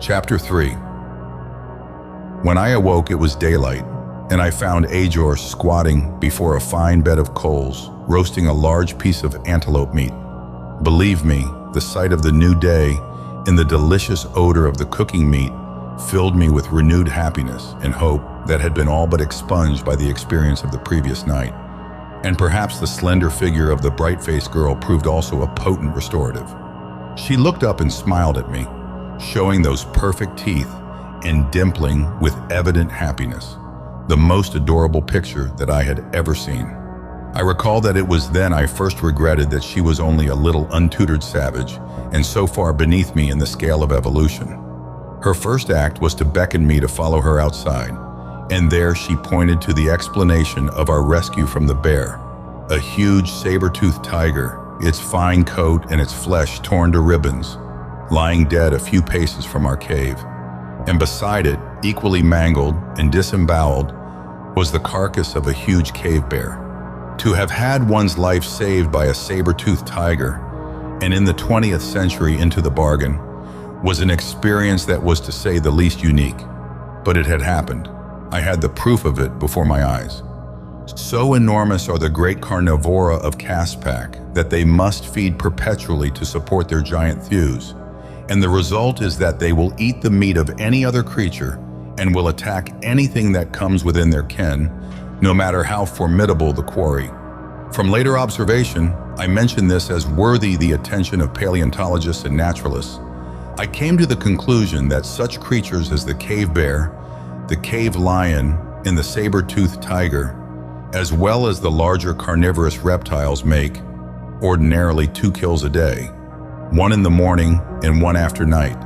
Chapter 3. When I awoke, it was daylight, and I found Ajor squatting before a fine bed of coals, roasting a large piece of antelope meat. Believe me, the sight of the new day and the delicious odor of the cooking meat filled me with renewed happiness and hope that had been all but expunged by the experience of the previous night. And perhaps the slender figure of the bright-faced girl proved also a potent restorative. She looked up and smiled at me, showing those perfect teeth and dimpling with evident happiness, the most adorable picture that I had ever seen. I recall that it was then I first regretted that she was only a little untutored savage and so far beneath me in the scale of evolution. Her first act was to beckon me to follow her outside, and there she pointed to the explanation of our rescue from the bear, a huge saber-tooth tiger, its fine coat and its flesh torn to ribbons, lying dead a few paces from our cave. And beside it, equally mangled and disemboweled, was the carcass of a huge cave bear. To have had one's life saved by a saber-toothed tiger, and in the 20th century into the bargain, was an experience that was to say the least unique. But it had happened. I had the proof of it before my eyes. So enormous are the great carnivora of Caspak that they must feed perpetually to support their giant thews, and the result is that they will eat the meat of any other creature and will attack anything that comes within their ken, no matter how formidable the quarry. From later observation, I mention this as worthy the attention of paleontologists and naturalists. I came to the conclusion that such creatures as the cave bear, the cave lion, and the saber-toothed tiger, as well as the larger carnivorous reptiles, make ordinarily 2 kills a day, one in the morning and one after night.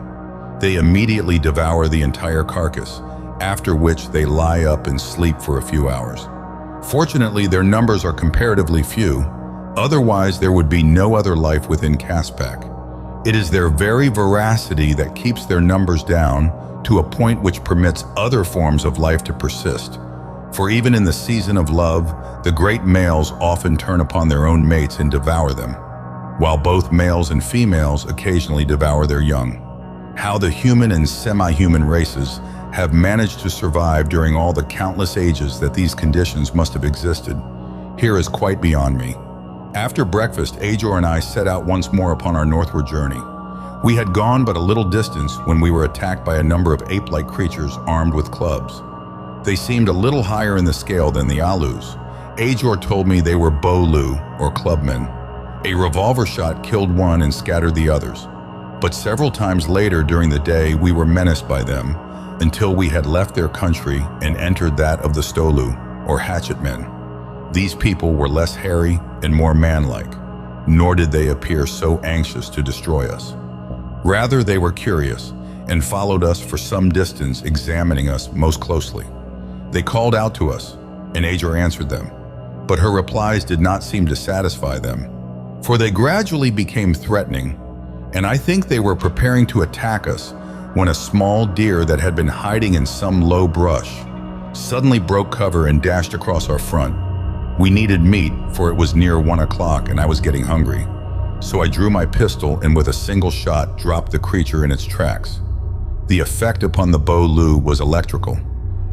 They immediately devour the entire carcass, after which they lie up and sleep for a few hours. Fortunately, their numbers are comparatively few, otherwise there would be no other life within Caspak. It is their very voracity that keeps their numbers down to a point which permits other forms of life to persist. For even in the season of love, the great males often turn upon their own mates and devour them, while both males and females occasionally devour their young. How the human and semi-human races have managed to survive during all the countless ages that these conditions must have existed, here is quite beyond me. After breakfast, Ajor and I set out once more upon our northward journey. We had gone but a little distance when we were attacked by a number of ape-like creatures armed with clubs. They seemed a little higher in the scale than the Alus. Ajor told me they were Bolu, or clubmen. A revolver shot killed one and scattered the others. But several times later during the day, we were menaced by them until we had left their country and entered that of the Stolu, or hatchet men. These people were less hairy and more manlike, nor did they appear so anxious to destroy us. Rather, they were curious and followed us for some distance, examining us most closely. They called out to us, and Edgar answered them, but her replies did not seem to satisfy them, for they gradually became threatening, and I think they were preparing to attack us when a small deer that had been hiding in some low brush suddenly broke cover and dashed across our front. We needed meat, for it was near 1 o'clock and I was getting hungry. So I drew my pistol and with a single shot dropped the creature in its tracks. The effect upon the Bolu was electrical.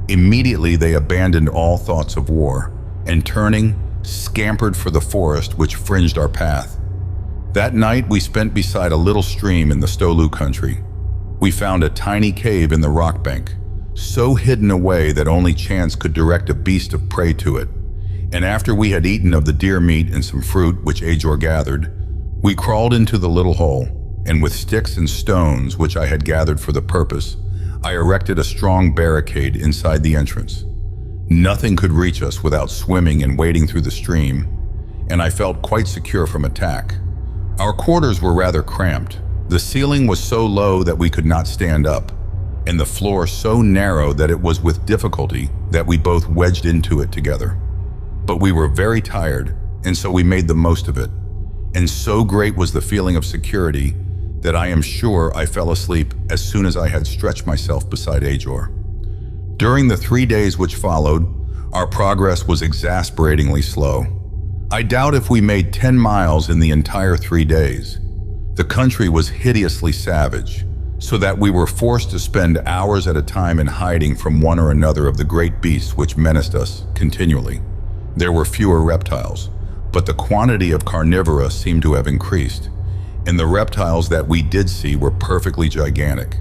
Immediately they abandoned all thoughts of war and turning, scampered for the forest which fringed our path. That night we spent beside a little stream in the Stolu country. We found a tiny cave in the rock bank, so hidden away that only chance could direct a beast of prey to it. And after we had eaten of the deer meat and some fruit which Ajor gathered, we crawled into the little hole, and with sticks and stones which I had gathered for the purpose, I erected a strong barricade inside the entrance. Nothing could reach us without swimming and wading through the stream, and I felt quite secure from attack. Our quarters were rather cramped. The ceiling was so low that we could not stand up, and the floor so narrow that it was with difficulty that we both wedged into it together. But we were very tired, and so we made the most of it. And so great was the feeling of security that I am sure I fell asleep as soon as I had stretched myself beside Ajor. During the 3 days which followed, our progress was exasperatingly slow. I doubt if we made 10 miles in the entire 3 days. The country was hideously savage, so that we were forced to spend hours at a time in hiding from one or another of the great beasts which menaced us continually. There were fewer reptiles, but the quantity of carnivora seemed to have increased, and the reptiles that we did see were perfectly gigantic.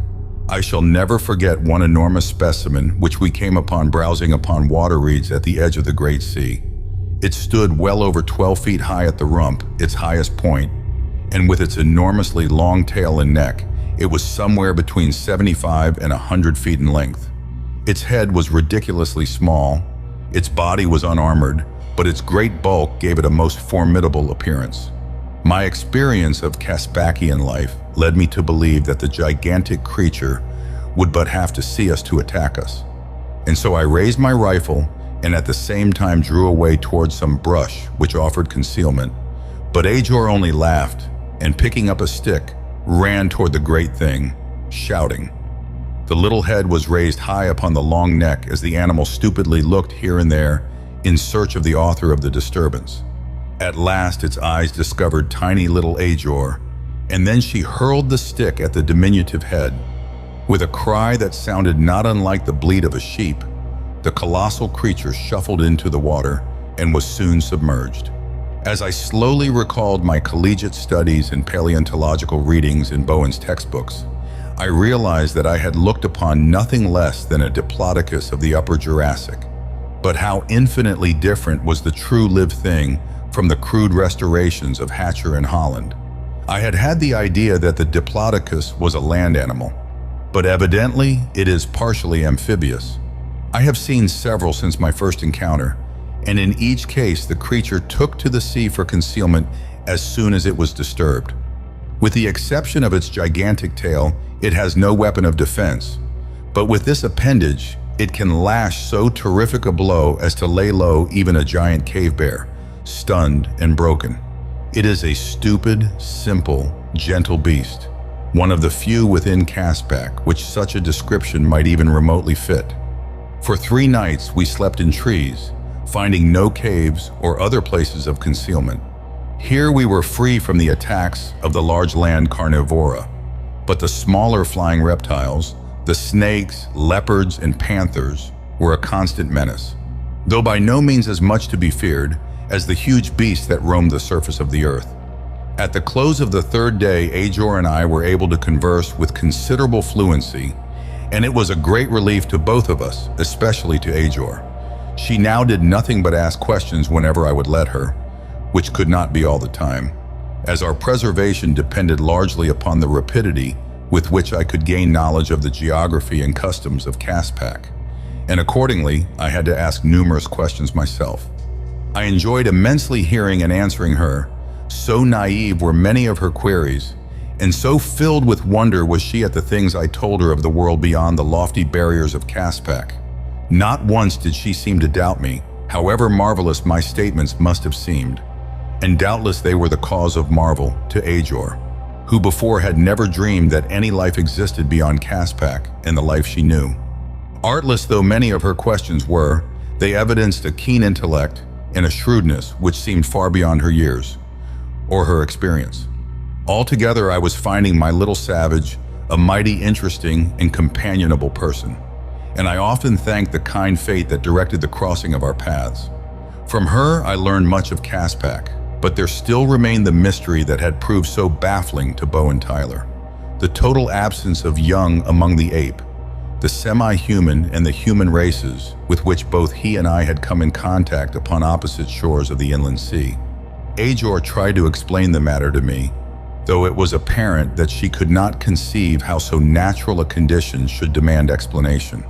I shall never forget one enormous specimen which we came upon browsing upon water reeds at the edge of the Great Sea. It stood well over 12 feet high at the rump, its highest point, and with its enormously long tail and neck, it was somewhere between 75 and 100 feet in length. Its head was ridiculously small, its body was unarmored, but its great bulk gave it a most formidable appearance. My experience of Caspakian life led me to believe that the gigantic creature would but have to see us to attack us. And so I raised my rifle and at the same time drew away towards some brush which offered concealment. But Ajor only laughed and, picking up a stick, ran toward the great thing, shouting. The little head was raised high upon the long neck as the animal stupidly looked here and there in search of the author of the disturbance. At last its eyes discovered tiny little Ajor, and then she hurled the stick at the diminutive head. With a cry that sounded not unlike the bleat of a sheep, the colossal creature shuffled into the water and was soon submerged. As I slowly recalled my collegiate studies and paleontological readings in Bowen's textbooks, I realized that I had looked upon nothing less than a diplodocus of the Upper Jurassic. But how infinitely different was the true live thing from the crude restorations of Hatcher and Holland. I had had the idea that the diplodocus was a land animal, but evidently it is partially amphibious. I have seen several since my first encounter, and in each case the creature took to the sea for concealment as soon as it was disturbed. With the exception of its gigantic tail, it has no weapon of defense, but with this appendage, it can lash so terrific a blow as to lay low even a giant cave bear, stunned and broken. It is a stupid, simple, gentle beast, one of the few within Caspak which such a description might even remotely fit. For 3 nights we slept in trees, finding no caves or other places of concealment. Here we were free from the attacks of the large land carnivora, but the smaller flying reptiles, the snakes, leopards, and panthers, were a constant menace, though by no means as much to be feared as the huge beasts that roamed the surface of the earth. At the close of the 3rd day, Ajor and I were able to converse with considerable fluency, and it was a great relief to both of us, especially to Ajor. She now did nothing but ask questions whenever I would let her, which could not be all the time, as our preservation depended largely upon the rapidity with which I could gain knowledge of the geography and customs of Caspak, and accordingly I had to ask numerous questions myself. I enjoyed immensely hearing and answering her. So naive were many of her queries, and so filled with wonder was she at the things I told her of the world beyond the lofty barriers of Caspak. Not once did she seem to doubt me, however marvelous my statements must have seemed, and doubtless they were the cause of marvel to Ajor, who before had never dreamed that any life existed beyond Caspak and the life she knew. Artless though many of her questions were, they evidenced a keen intellect and a shrewdness which seemed far beyond her years, or her experience. Altogether, I was finding my little savage a mighty interesting and companionable person, and I often thanked the kind fate that directed the crossing of our paths. From her, I learned much of Caspak, but there still remained the mystery that had proved so baffling to Bowen Tyler: the total absence of young among the ape, the semi-human and the human races with which both he and I had come in contact upon opposite shores of the inland sea. Ajor tried to explain the matter to me, though it was apparent that she could not conceive how so natural a condition should demand explanation.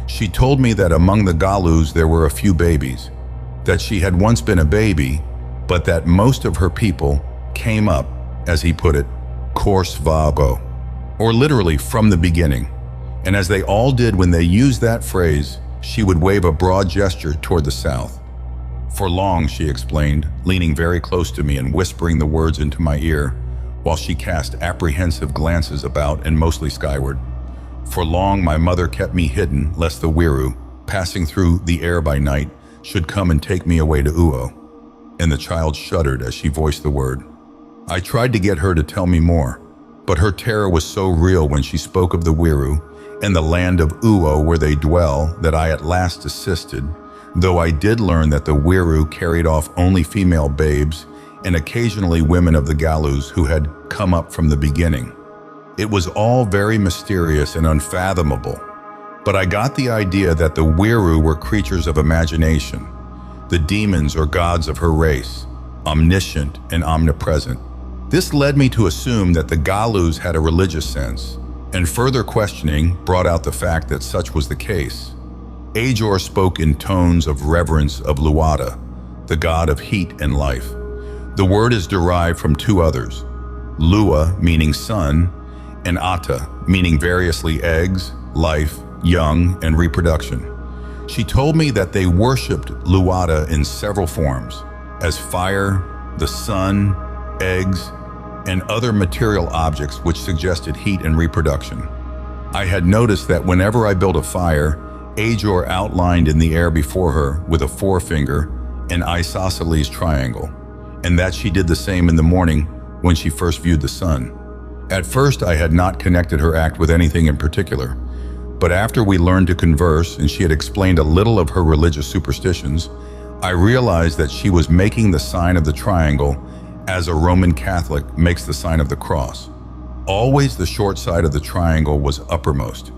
She told me that among the Galus there were a few babies, that she had once been a baby, but that most of her people came up, as he put it, course vago, or literally from the beginning. And as they all did when they used that phrase, she would wave a broad gesture toward the south. For long, she explained, leaning very close to me and whispering the words into my ear, while she cast apprehensive glances about and mostly skyward. For long, my mother kept me hidden, lest the Wiru, passing through the air by night, should come and take me away to Uo. And the child shuddered as she voiced the word. I tried to get her to tell me more, but her terror was so real when she spoke of the Wiru and the land of Uo where they dwell that I at last desisted, though I did learn that the Wiru carried off only female babes and occasionally women of the Galus who had come up from the beginning. It was all very mysterious and unfathomable, but I got the idea that the Wiru were creatures of imagination, the demons or gods of her race, omniscient and omnipresent. This led me to assume that the Galus had a religious sense, and further questioning brought out the fact that such was the case. Ajor spoke in tones of reverence of Luada, the god of heat and life. The word is derived from two others, Lua meaning sun, and Ata meaning variously eggs, life, young, and reproduction. She told me that they worshipped Luada in several forms, as fire, the sun, eggs, and other material objects which suggested heat and reproduction. I had noticed that whenever I built a fire, Ajor outlined in the air before her with a forefinger an isosceles triangle, and that she did the same in the morning when she first viewed the sun. At first, I had not connected her act with anything in particular, but after we learned to converse and she had explained a little of her religious superstitions, I realized that she was making the sign of the triangle as a Roman Catholic makes the sign of the cross. Always the short side of the triangle was uppermost.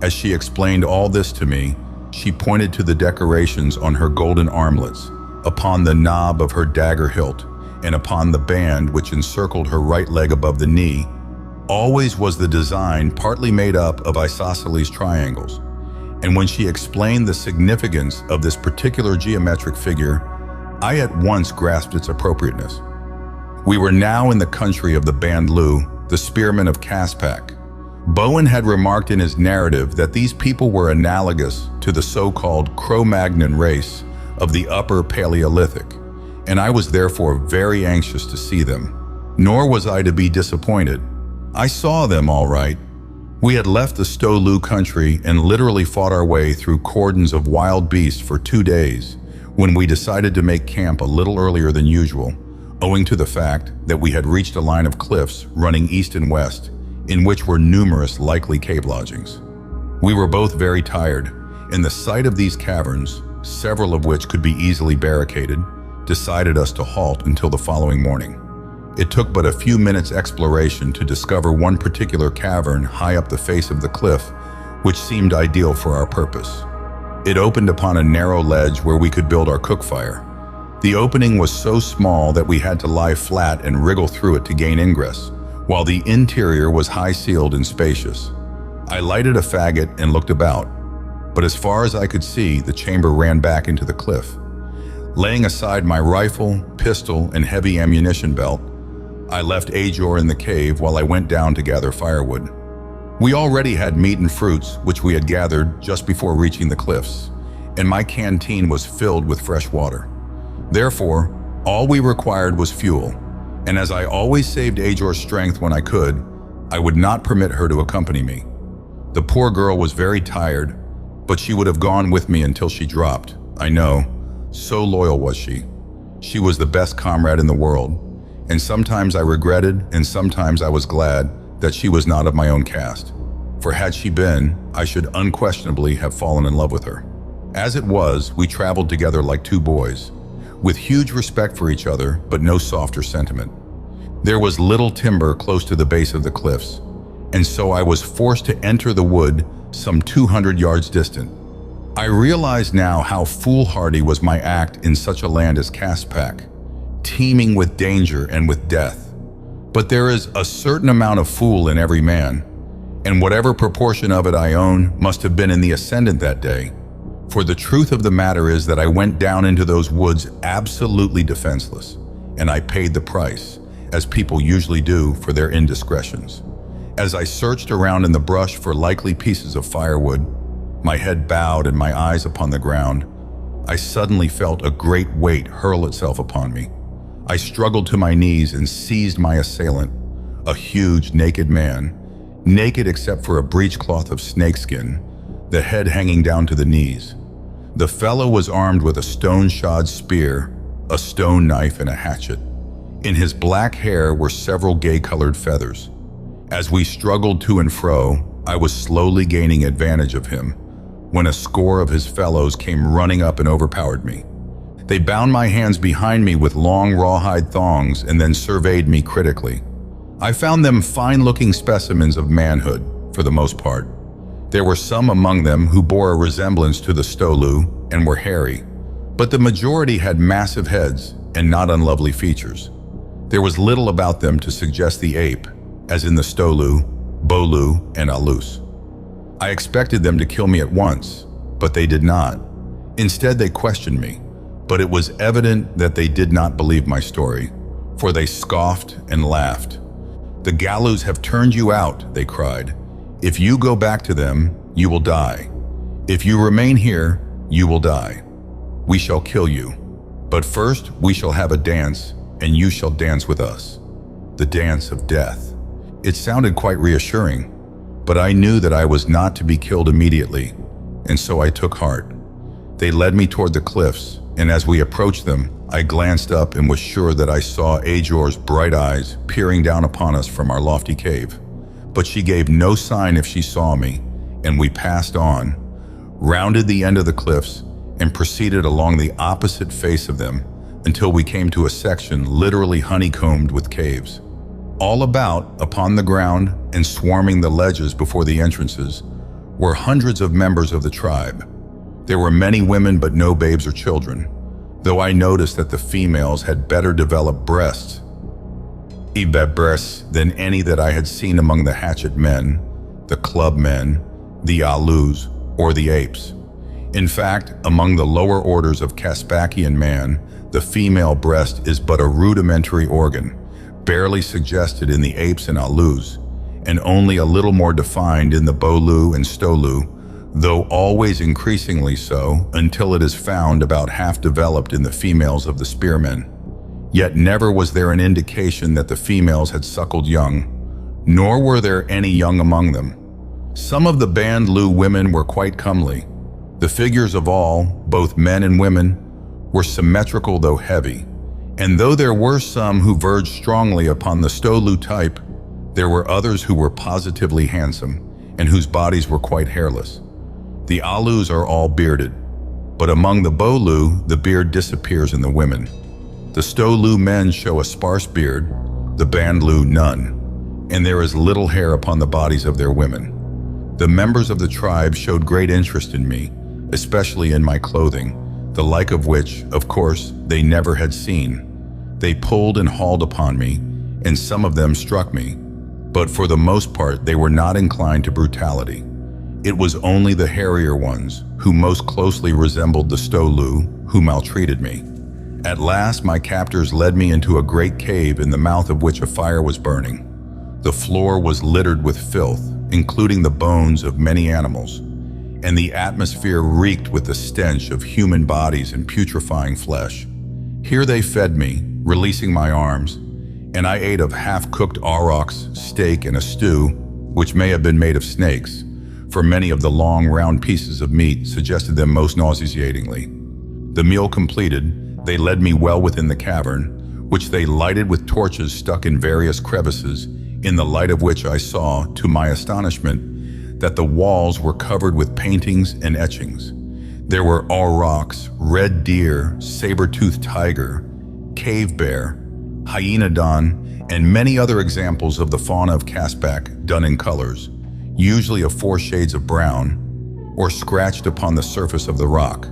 As she explained all this to me, she pointed to the decorations on her golden armlets, upon the knob of her dagger hilt, and upon the band which encircled her right leg above the knee. Always was the design partly made up of isosceles triangles, and when she explained the significance of this particular geometric figure, I at once grasped its appropriateness. We were now in the country of the Bandlu, the spearmen of Caspak. Bowen had remarked in his narrative that these people were analogous to the so-called Cro-Magnon race of the Upper Paleolithic, and I was therefore very anxious to see them. Nor was I to be disappointed. I saw them all right. We had left the Stolu country and literally fought our way through cordons of wild beasts for 2 days when we decided to make camp a little earlier than usual, owing to the fact that we had reached a line of cliffs running east and west, in which were numerous likely cave lodgings. We were both very tired, and the sight of these caverns, several of which could be easily barricaded, decided us to halt until the following morning. It took but a few minutes' exploration to discover one particular cavern high up the face of the cliff, which seemed ideal for our purpose. It opened upon a narrow ledge where we could build our cook fire. The opening was so small that we had to lie flat and wriggle through it to gain ingress, while the interior was high-ceiled and spacious. I lighted a faggot and looked about, but as far as I could see, the chamber ran back into the cliff. Laying aside my rifle, pistol, and heavy ammunition belt, I left Ajor in the cave while I went down to gather firewood. We already had meat and fruits, which we had gathered just before reaching the cliffs, and my canteen was filled with fresh water. Therefore, all we required was fuel, and as I always saved Ajor's strength when I could, I would not permit her to accompany me. The poor girl was very tired, but she would have gone with me until she dropped, I know. So loyal was she. She was the best comrade in the world, and sometimes I regretted and sometimes I was glad that she was not of my own caste, for had she been, I should unquestionably have fallen in love with her. As it was, we traveled together like two boys, with huge respect for each other, but no softer sentiment. There was little timber close to the base of the cliffs, and so I was forced to enter the wood some 200 yards distant. I realize now how foolhardy was my act in such a land as Caspak, teeming with danger and with death. But there is a certain amount of fool in every man, and whatever proportion of it I own must have been in the ascendant that day. For the truth of the matter is that I went down into those woods absolutely defenseless, and I paid the price, as people usually do for their indiscretions. As I searched around in the brush for likely pieces of firewood, my head bowed and my eyes upon the ground, I suddenly felt a great weight hurl itself upon me. I struggled to my knees and seized my assailant, a huge naked man, naked except for a breechcloth of snakeskin, the head hanging down to the knees. The fellow was armed with a stone-shod spear, a stone knife, and a hatchet. In his black hair were several gay-colored feathers. As we struggled to and fro, I was slowly gaining advantage of him when a score of his fellows came running up and overpowered me. They bound my hands behind me with long rawhide thongs and then surveyed me critically. I found them fine-looking specimens of manhood, for the most part. There were some among them who bore a resemblance to the Stolu and were hairy, but the majority had massive heads and not unlovely features. There was little about them to suggest the ape, as in the Stolu, Bolu, and Alus. I expected them to kill me at once, but they did not. Instead, they questioned me, but it was evident that they did not believe my story, for they scoffed and laughed. "The Galus have turned you out," they cried. "If you go back to them, you will die. If you remain here, you will die. We shall kill you. But first we shall have a dance, and you shall dance with us. The dance of death." It sounded quite reassuring, but I knew that I was not to be killed immediately, and so I took heart. They led me toward the cliffs, and as we approached them, I glanced up and was sure that I saw Ajor's bright eyes peering down upon us from our lofty cave. But she gave no sign if she saw me, and we passed on, rounded the end of the cliffs, and proceeded along the opposite face of them until we came to a section literally honeycombed with caves. All about, upon the ground and swarming the ledges before the entrances, were hundreds of members of the tribe. There were many women but no babes or children, though I noticed that the females had better developed breasts than any that I had seen among the hatchet men, the club men, the Alus, or the apes. In fact, among the lower orders of Caspakian man, the female breast is but a rudimentary organ, barely suggested in the apes and Alus, and only a little more defined in the Bolu and Stolu, though always increasingly so until it is found about half developed in the females of the spearmen. Yet never was there an indication that the females had suckled young, nor were there any young among them. Some of the Bandlu women were quite comely. The figures of all, both men and women, were symmetrical though heavy, and though there were some who verged strongly upon the Stolu type, there were others who were positively handsome and whose bodies were quite hairless. The Alus are all bearded, but among the Bolu, the beard disappears in the women. The Stolu men show a sparse beard, the Bandlu none, and there is little hair upon the bodies of their women. The members of the tribe showed great interest in me, especially in my clothing, the like of which, of course, they never had seen. They pulled and hauled upon me, and some of them struck me, but for the most part they were not inclined to brutality. It was only the hairier ones, who most closely resembled the Stolu, who maltreated me. At last my captors led me into a great cave in the mouth of which a fire was burning. The floor was littered with filth, including the bones of many animals, and the atmosphere reeked with the stench of human bodies and putrefying flesh. Here they fed me, releasing my arms, and I ate of half-cooked aurochs, steak, and a stew, which may have been made of snakes, for many of the long, round pieces of meat suggested them most nauseatingly. The meal completed, they led me well within the cavern, which they lighted with torches stuck in various crevices, in the light of which I saw, to my astonishment, that the walls were covered with paintings and etchings. There were aurochs, red deer, saber-tooth tiger, cave bear, hyenodon, and many other examples of the fauna of Caspak done in colors, usually of 4 shades of brown, or scratched upon the surface of the rock.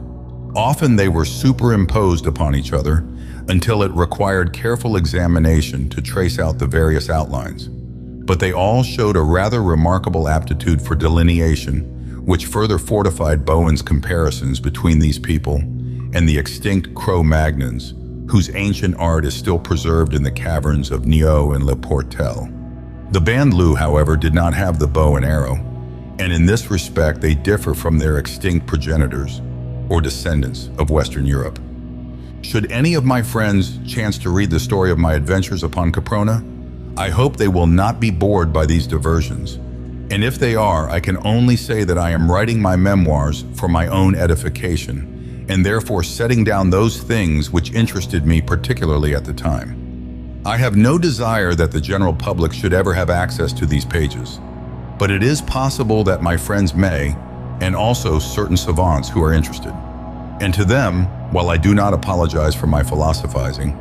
Often they were superimposed upon each other until it required careful examination to trace out the various outlines. But they all showed a rather remarkable aptitude for delineation, which further fortified Bowen's comparisons between these people and the extinct Cro-Magnons, whose ancient art is still preserved in the caverns of Nio and Le Portel. The Bandlu, however, did not have the bow and arrow, and in this respect they differ from their extinct progenitors, or descendants, of Western Europe. Should any of my friends chance to read the story of my adventures upon Caprona, I hope they will not be bored by these diversions. And if they are, I can only say that I am writing my memoirs for my own edification, and therefore setting down those things which interested me particularly at the time. I have no desire that the general public should ever have access to these pages, but it is possible that my friends may, and also certain savants who are interested. And to them, while I do not apologize for my philosophizing,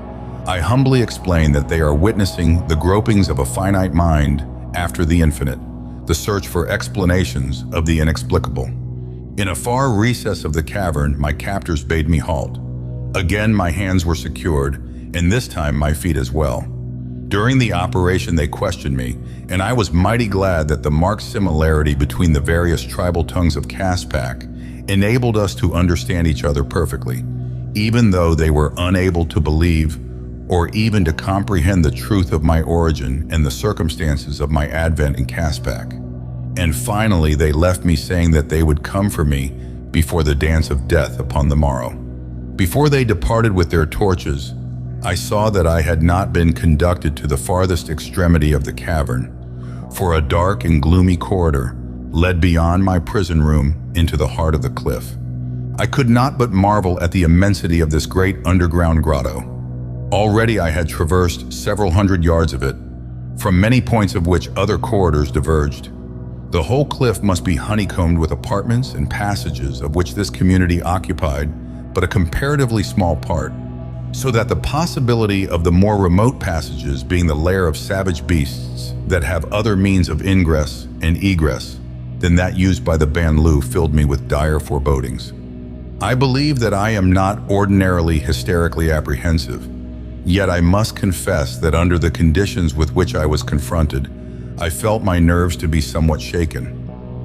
I humbly explain that they are witnessing the gropings of a finite mind after the infinite, the search for explanations of the inexplicable. In a far recess of the cavern, my captors bade me halt. Again, my hands were secured, and this time my feet as well. During the operation, they questioned me, and I was mighty glad that the marked similarity between the various tribal tongues of Caspak enabled us to understand each other perfectly, even though they were unable to believe or even to comprehend the truth of my origin and the circumstances of my advent in Caspak. And finally, they left me saying that they would come for me before the dance of death upon the morrow. Before they departed with their torches, I saw that I had not been conducted to the farthest extremity of the cavern, for a dark and gloomy corridor led beyond my prison room into the heart of the cliff. I could not but marvel at the immensity of this great underground grotto. Already I had traversed several hundred yards of it, from many points of which other corridors diverged. The whole cliff must be honeycombed with apartments and passages of which this community occupied but a comparatively small part, so that the possibility of the more remote passages being the lair of savage beasts that have other means of ingress and egress than that used by the Banlu filled me with dire forebodings. I believe that I am not ordinarily hysterically apprehensive, yet I must confess that under the conditions with which I was confronted, I felt my nerves to be somewhat shaken.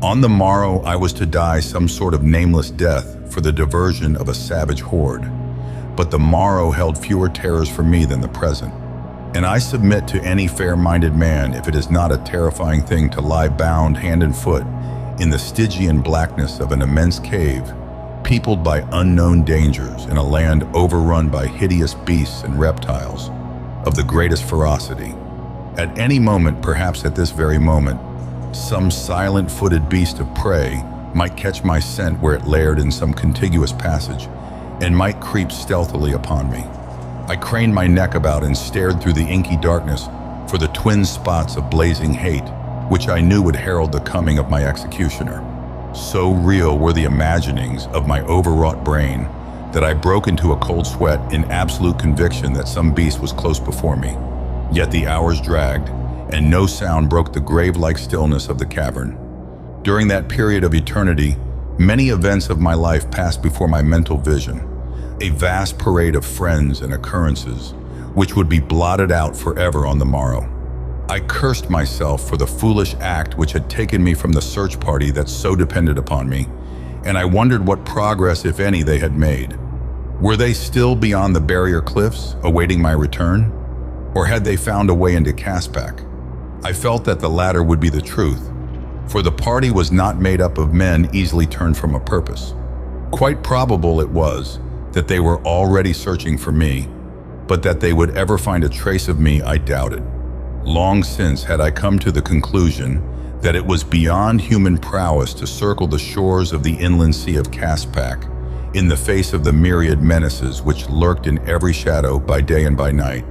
On the morrow, I was to die some sort of nameless death for the diversion of a savage horde. But the morrow held fewer terrors for me than the present, and I submit to any fair-minded man if it is not a terrifying thing to lie bound hand and foot in the Stygian blackness of an immense cave, peopled by unknown dangers in a land overrun by hideous beasts and reptiles of the greatest ferocity. At any moment, perhaps at this very moment, some silent-footed beast of prey might catch my scent where it laired in some contiguous passage and might creep stealthily upon me. I craned my neck about and stared through the inky darkness for the twin spots of blazing hate, which I knew would herald the coming of my executioner. So real were the imaginings of my overwrought brain that I broke into a cold sweat in absolute conviction that some beast was close before me. Yet the hours dragged, and no sound broke the grave-like stillness of the cavern. During that period of eternity, many events of my life passed before my mental vision, a vast parade of friends and occurrences, which would be blotted out forever on the morrow. I cursed myself for the foolish act which had taken me from the search party that so depended upon me, and I wondered what progress, if any, they had made. Were they still beyond the barrier cliffs, awaiting my return? Or had they found a way into Caspak? I felt that the latter would be the truth, for the party was not made up of men easily turned from a purpose. Quite probable it was that they were already searching for me, but that they would ever find a trace of me I doubted. Long since had I come to the conclusion that it was beyond human prowess to circle the shores of the inland sea of Caspak in the face of the myriad menaces which lurked in every shadow by day and by night.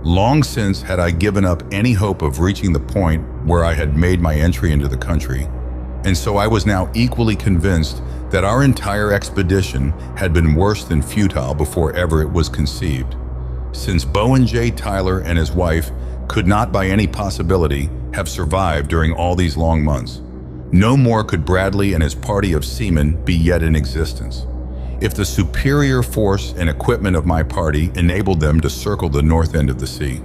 Long since had I given up any hope of reaching the point where I had made my entry into the country, and so I was now equally convinced that our entire expedition had been worse than futile before ever it was conceived. Since Bowen J. Tyler and his wife could not by any possibility have survived during all these long months, no more could Bradley and his party of seamen be yet in existence. If the superior force and equipment of my party enabled them to circle the north end of the sea,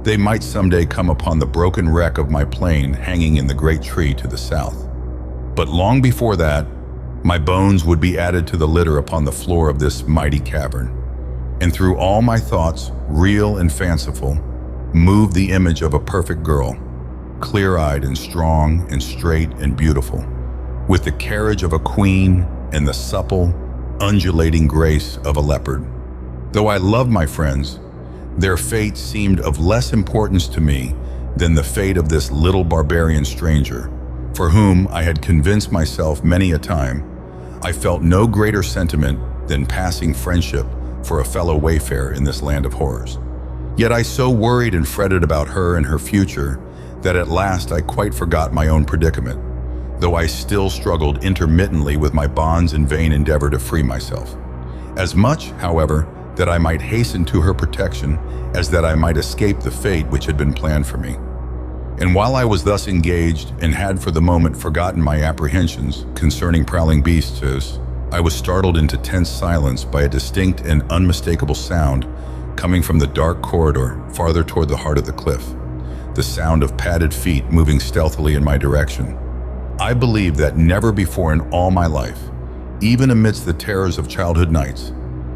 they might someday come upon the broken wreck of my plane hanging in the great tree to the south. But long before that, my bones would be added to the litter upon the floor of this mighty cavern. And through all my thoughts, real and fanciful, moved the image of a perfect girl, clear-eyed and strong and straight and beautiful, with the carriage of a queen and the supple, undulating grace of a leopard. Though I loved my friends, their fate seemed of less importance to me than the fate of this little barbarian stranger, for whom I had convinced myself many a time I felt no greater sentiment than passing friendship for a fellow wayfarer in this land of horrors. Yet I so worried and fretted about her and her future that at last I quite forgot my own predicament, though I still struggled intermittently with my bonds in vain endeavor to free myself. As much, however, that I might hasten to her protection as that I might escape the fate which had been planned for me. And while I was thus engaged and had for the moment forgotten my apprehensions concerning prowling beasts, I was startled into tense silence by a distinct and unmistakable sound coming from the dark corridor farther toward the heart of the cliff, the sound of padded feet moving stealthily in my direction. I believe that never before in all my life, even amidst the terrors of childhood nights,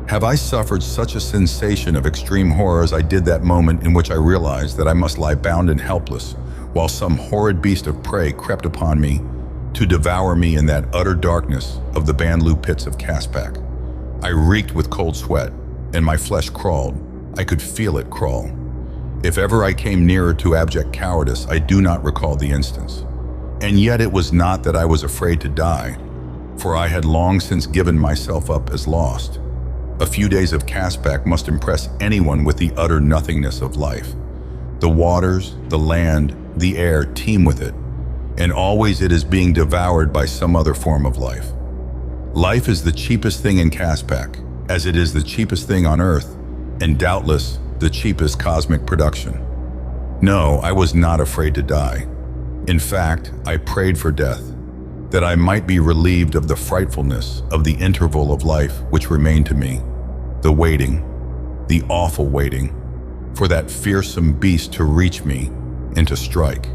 have I suffered such a sensation of extreme horror as I did that moment in which I realized that I must lie bound and helpless while some horrid beast of prey crept upon me to devour me in that utter darkness of the Banlieue pits of Caspak. I reeked with cold sweat, and my flesh crawled. I could feel it crawl. If ever I came nearer to abject cowardice, I do not recall the instance. And yet it was not that I was afraid to die, for I had long since given myself up as lost. A few days of Caspak must impress anyone with the utter nothingness of life. The waters, the land, the air teem with it, and always it is being devoured by some other form of life. Life is the cheapest thing in Caspak, as it is the cheapest thing on Earth, and doubtless the cheapest cosmic production. No, I was not afraid to die. In fact, I prayed for death, that I might be relieved of the frightfulness of the interval of life which remained to me, the waiting, the awful waiting, for that fearsome beast to reach me and to strike.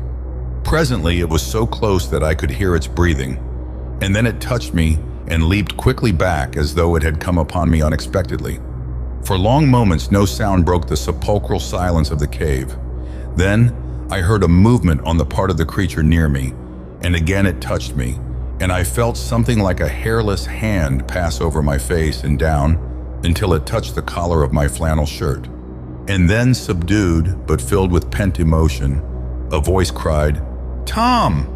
Presently it was so close that I could hear its breathing, and then it touched me and leaped quickly back as though it had come upon me unexpectedly. For long moments no sound broke the sepulchral silence of the cave. Then I heard a movement on the part of the creature near me, and again it touched me, and I felt something like a hairless hand pass over my face and down until it touched the collar of my flannel shirt. And then, subdued but filled with pent emotion, a voice cried, "Tom!"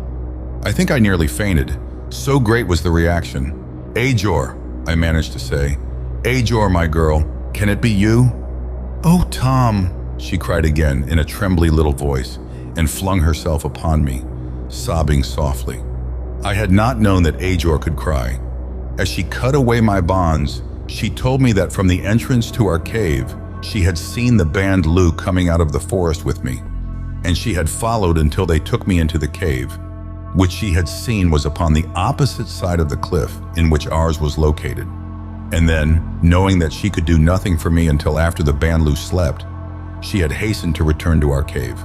I think I nearly fainted, so great was the reaction. "Ajor," I managed to say. "Ajor, my girl, can it be you?" "Oh, Tom," she cried again in a trembly little voice, and flung herself upon me, sobbing softly. I had not known that Ajor could cry. As she cut away my bonds, she told me that from the entrance to our cave, she had seen the Banlieue coming out of the forest with me, and she had followed until they took me into the cave, which she had seen was upon the opposite side of the cliff in which ours was located. And then, knowing that she could do nothing for me until after the Banlieue slept, she had hastened to return to our cave.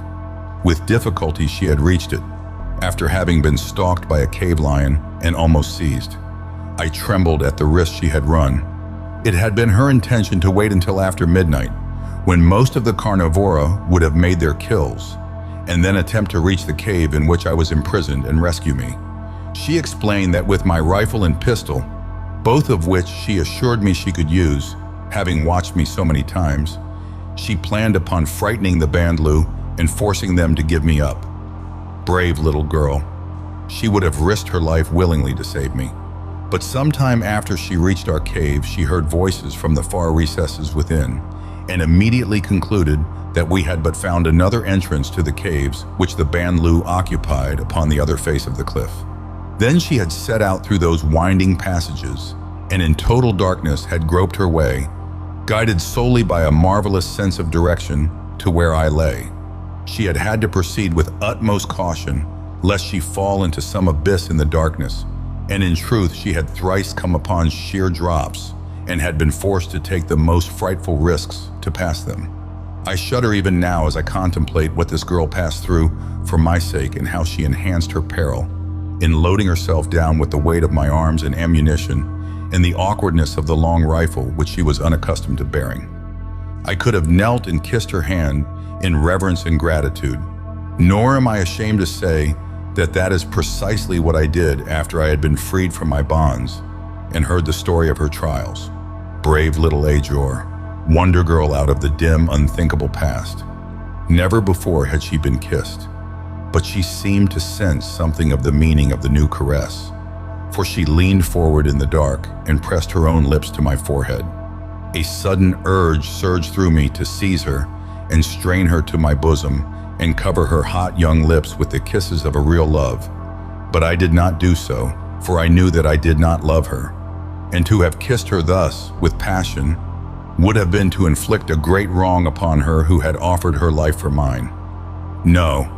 With difficulty she had reached it, after having been stalked by a cave lion and almost seized. I trembled at the risk she had run. It had been her intention to wait until after midnight, when most of the carnivora would have made their kills, and then attempt to reach the cave in which I was imprisoned and rescue me. She explained that with my rifle and pistol, both of which she assured me she could use, having watched me so many times, she planned upon frightening the Banlieue and forcing them to give me up. Brave little girl. She would have risked her life willingly to save me. But sometime after she reached our cave, she heard voices from the far recesses within, and immediately concluded that we had but found another entrance to the caves which the Banlieue occupied upon the other face of the cliff. Then she had set out through those winding passages, and in total darkness had groped her way, guided solely by a marvelous sense of direction, to where I lay. She had had to proceed with utmost caution, lest she fall into some abyss in the darkness, and in truth she had thrice come upon sheer drops, and had been forced to take the most frightful risks to pass them. I shudder even now as I contemplate what this girl passed through for my sake, and how she enhanced her peril in loading herself down with the weight of my arms and ammunition, and the awkwardness of the long rifle which she was unaccustomed to bearing. I could have knelt and kissed her hand in reverence and gratitude, nor am I ashamed to say that that is precisely what I did after I had been freed from my bonds and heard the story of her trials. Brave little Ajor, wonder girl out of the dim, unthinkable past. Never before had she been kissed, but she seemed to sense something of the meaning of the new caress, for she leaned forward in the dark and pressed her own lips to my forehead. A sudden urge surged through me to seize her and strain her to my bosom and cover her hot young lips with the kisses of a real love. But I did not do so, for I knew that I did not love her. And to have kissed her thus, with passion, would have been to inflict a great wrong upon her who had offered her life for mine. No,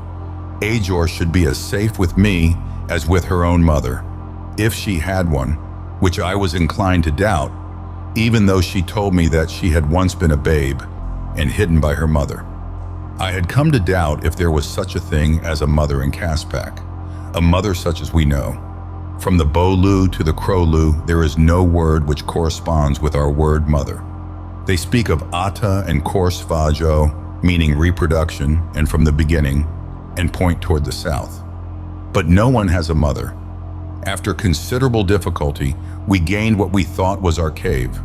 Ajor should be as safe with me as with her own mother, if she had one, which I was inclined to doubt, even though she told me that she had once been a babe and hidden by her mother. I had come to doubt if there was such a thing as a mother in Caspak, a mother such as we know. From the Bolu to the Krolu, there is no word which corresponds with our word mother. They speak of Ata and Korsvajo, meaning reproduction and from the beginning, and point toward the south. But no one has a mother. After considerable difficulty, we gained what we thought was our cave,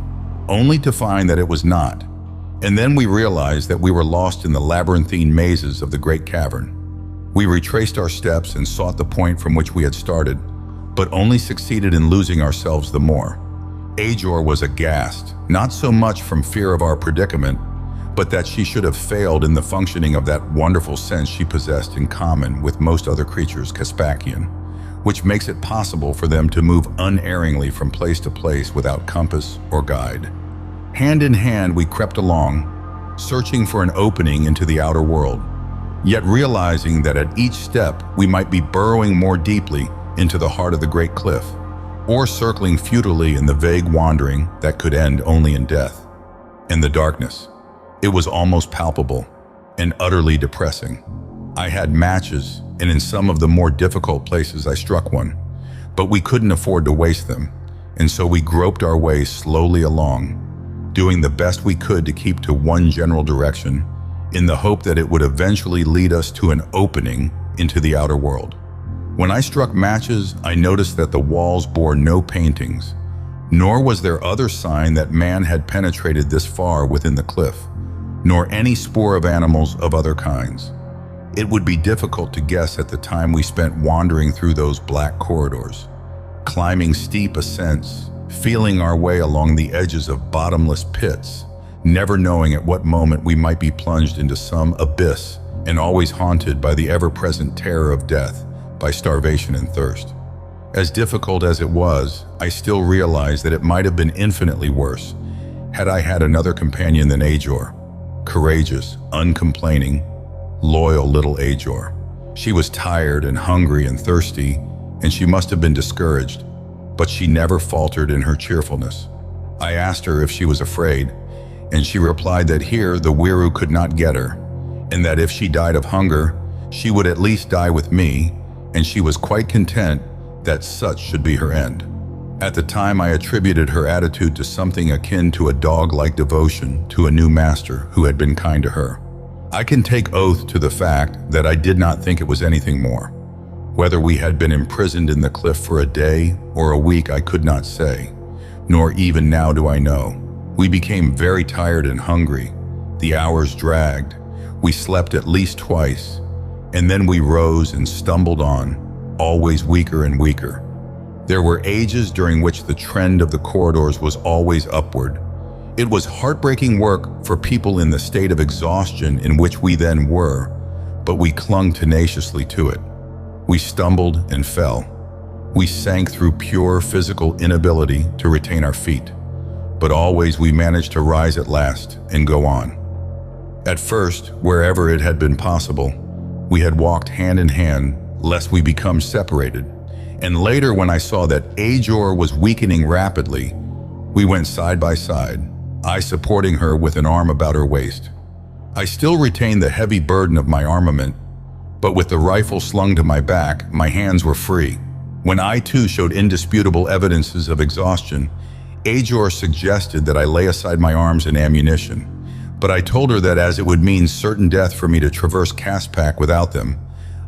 only to find that it was not. And then we realized that we were lost in the labyrinthine mazes of the great cavern. We retraced our steps and sought the point from which we had started, but only succeeded in losing ourselves the more. Ajor was aghast, not so much from fear of our predicament, but that she should have failed in the functioning of that wonderful sense she possessed in common with most other creatures Caspakian, which makes it possible for them to move unerringly from place to place without compass or guide. Hand in hand we crept along, searching for an opening into the outer world, yet realizing that at each step we might be burrowing more deeply into the heart of the great cliff, or circling futilely in the vague wandering that could end only in death. In the darkness, it was almost palpable and utterly depressing. I had matches, and in some of the more difficult places I struck one, but we couldn't afford to waste them, and so we groped our way slowly along, doing the best we could to keep to one general direction, in the hope that it would eventually lead us to an opening into the outer world. When I struck matches, I noticed that the walls bore no paintings, nor was there other sign that man had penetrated this far within the cliff, nor any spoor of animals of other kinds. It would be difficult to guess at the time we spent wandering through those black corridors, climbing steep ascents, feeling our way along the edges of bottomless pits, never knowing at what moment we might be plunged into some abyss and always haunted by the ever-present terror of death, by starvation and thirst. As difficult as it was, I still realized that it might have been infinitely worse had I had another companion than Ajor, courageous, uncomplaining, loyal little Ajor. She was tired and hungry and thirsty, and she must have been discouraged, but she never faltered in her cheerfulness. I asked her if she was afraid, and she replied that here the Wiru could not get her, and that if she died of hunger, she would at least die with me, and she was quite content that such should be her end. At the time, I attributed her attitude to something akin to a dog-like devotion to a new master who had been kind to her. I can take oath to the fact that I did not think it was anything more. Whether we had been imprisoned in the cliff for a day or a week, I could not say, nor even now do I know. We became very tired and hungry. The hours dragged. We slept at least twice, and then we rose and stumbled on, always weaker and weaker. There were ages during which the trend of the corridors was always upward. It was heartbreaking work for people in the state of exhaustion in which we then were, but we clung tenaciously to it. We stumbled and fell. We sank through pure physical inability to retain our feet, but always we managed to rise at last and go on. At first, wherever it had been possible, we had walked hand in hand lest we become separated, and later when I saw that Ajor was weakening rapidly, we went side by side, I supporting her with an arm about her waist. I still retained the heavy burden of my armament, but with the rifle slung to my back, my hands were free. When I too showed indisputable evidences of exhaustion, Ajor suggested that I lay aside my arms and ammunition, but I told her that as it would mean certain death for me to traverse Caspak without them,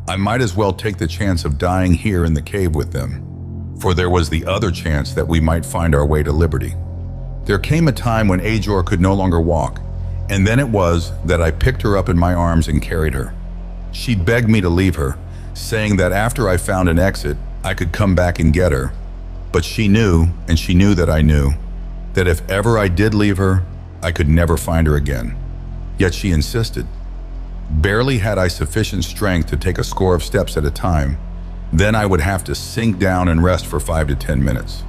I might as well take the chance of dying here in the cave with them, for there was the other chance that we might find our way to liberty. There came a time when Ajor could no longer walk, and then it was that I picked her up in my arms and carried her. She begged me to leave her, saying that after I found an exit, I could come back and get her. But she knew, and she knew that I knew, that if ever I did leave her, I could never find her again. yet she insisted. Barely had I sufficient strength to take a score of steps at a time, then I would have to sink down and rest for 5 to 10 minutes.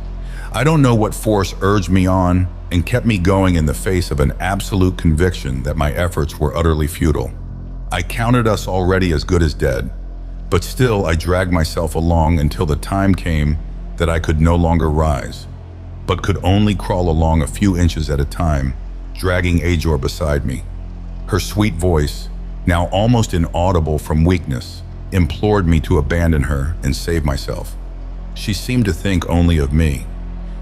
I don't know what force urged me on and kept me going in the face of an absolute conviction that my efforts were utterly futile. I counted us already as good as dead, but still I dragged myself along until the time came that I could no longer rise, but could only crawl along a few inches at a time, dragging Ajor beside me. Her sweet voice, now almost inaudible from weakness, implored me to abandon her and save myself. She seemed to think only of me.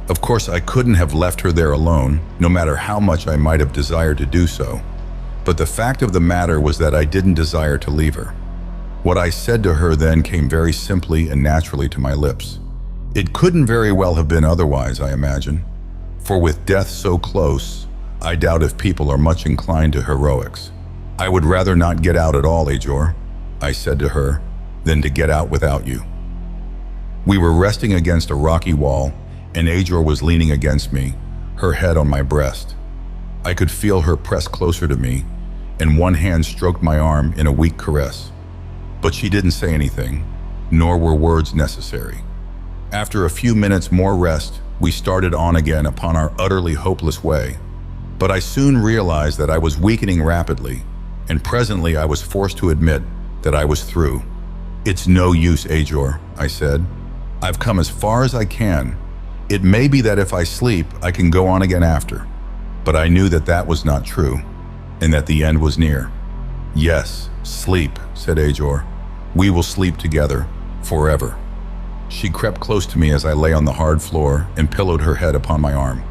Of course, I couldn't have left her there alone, no matter how much I might have desired to do so. But the fact of the matter was that I didn't desire to leave her. What I said to her then came very simply and naturally to my lips. It couldn't very well have been otherwise, I imagine. For with death so close, I doubt if people are much inclined to heroics. I would rather not get out at all, Ajor, I said to her, than to get out without you. We were resting against a rocky wall, and Ajor was leaning against me, her head on my breast. I could feel her press closer to me, and one hand stroked my arm in a weak caress. But she didn't say anything, nor were words necessary. After a few minutes more rest, we started on again upon our utterly hopeless way. But I soon realized that I was weakening rapidly, and presently I was forced to admit that I was through. It's no use, Ajor, I said. I've come as far as I can. It may be that if I sleep, I can go on again after. But I knew that that was not true, and that the end was near. Yes, sleep, said Ajor. We will sleep together, forever. She crept close to me as I lay on the hard floor and pillowed her head upon my arm.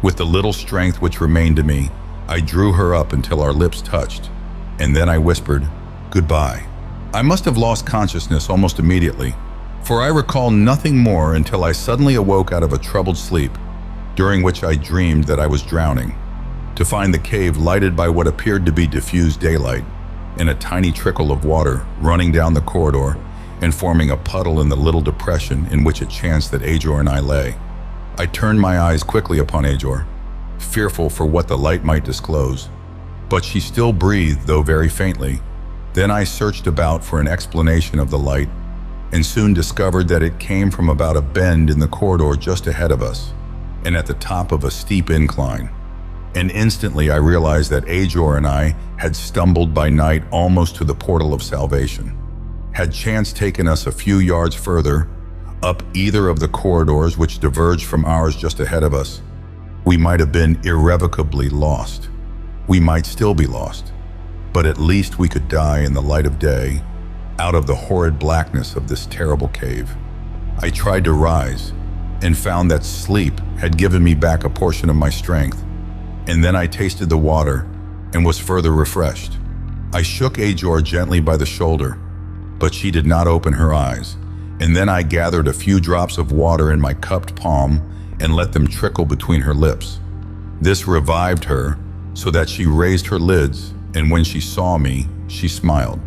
With the little strength which remained to me, I drew her up until our lips touched, and then I whispered, "Goodbye." I must have lost consciousness almost immediately, for I recall nothing more until I suddenly awoke out of a troubled sleep, during which I dreamed that I was drowning, to find the cave lighted by what appeared to be diffused daylight, and a tiny trickle of water running down the corridor and forming a puddle in the little depression in which it chanced that Ajor and I lay. I turned my eyes quickly upon Ajor, fearful for what the light might disclose, but she still breathed, though very faintly. Then I searched about for an explanation of the light, and soon discovered that it came from about a bend in the corridor just ahead of us, and at the top of a steep incline. And instantly I realized that Ajor and I had stumbled by night almost to the portal of salvation. Had chance taken us a few yards further, up either of the corridors which diverged from ours just ahead of us, we might have been irrevocably lost. We might still be lost, but at least we could die in the light of day, out of the horrid blackness of this terrible cave. I tried to rise, and found that sleep had given me back a portion of my strength, and then I tasted the water and was further refreshed. I shook Ajor gently by the shoulder, but she did not open her eyes, and then I gathered a few drops of water in my cupped palm and let them trickle between her lips. This revived her, so that she raised her lids, and when she saw me, she smiled.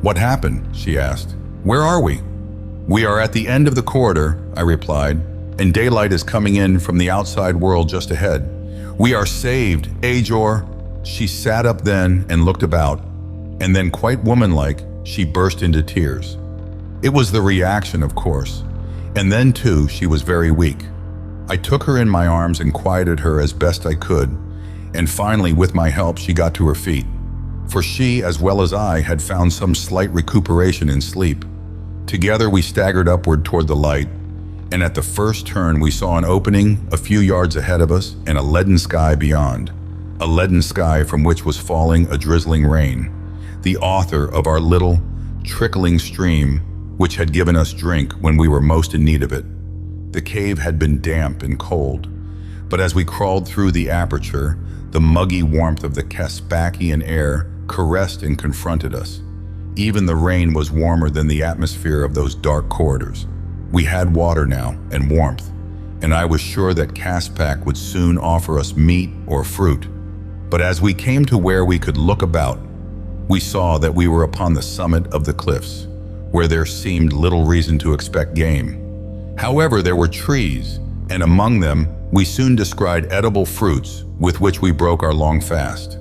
"What happened?" she asked. "Where are we?" "We are at the end of the corridor," I replied, "and daylight is coming in from the outside world just ahead. We are saved, Ajor." She sat up then and looked about, and then quite womanlike, she burst into tears. It was the reaction, of course, and then too she was very weak. I took her in my arms and quieted her as best I could, and finally with my help she got to her feet, for she, as well as I, had found some slight recuperation in sleep. Together we staggered upward toward the light, and at the first turn we saw an opening a few yards ahead of us and a leaden sky beyond, a leaden sky from which was falling a drizzling rain, the author of our little, trickling stream which had given us drink when we were most in need of it. The cave had been damp and cold, but as we crawled through the aperture, the muggy warmth of the Caspakian air caressed and confronted us. Even the rain was warmer than the atmosphere of those dark corridors. We had water now and warmth, and I was sure that Caspak would soon offer us meat or fruit. But as we came to where we could look about, we saw that we were upon the summit of the cliffs, where there seemed little reason to expect game. However, there were trees, and among them we soon descried edible fruits with which we broke our long fast.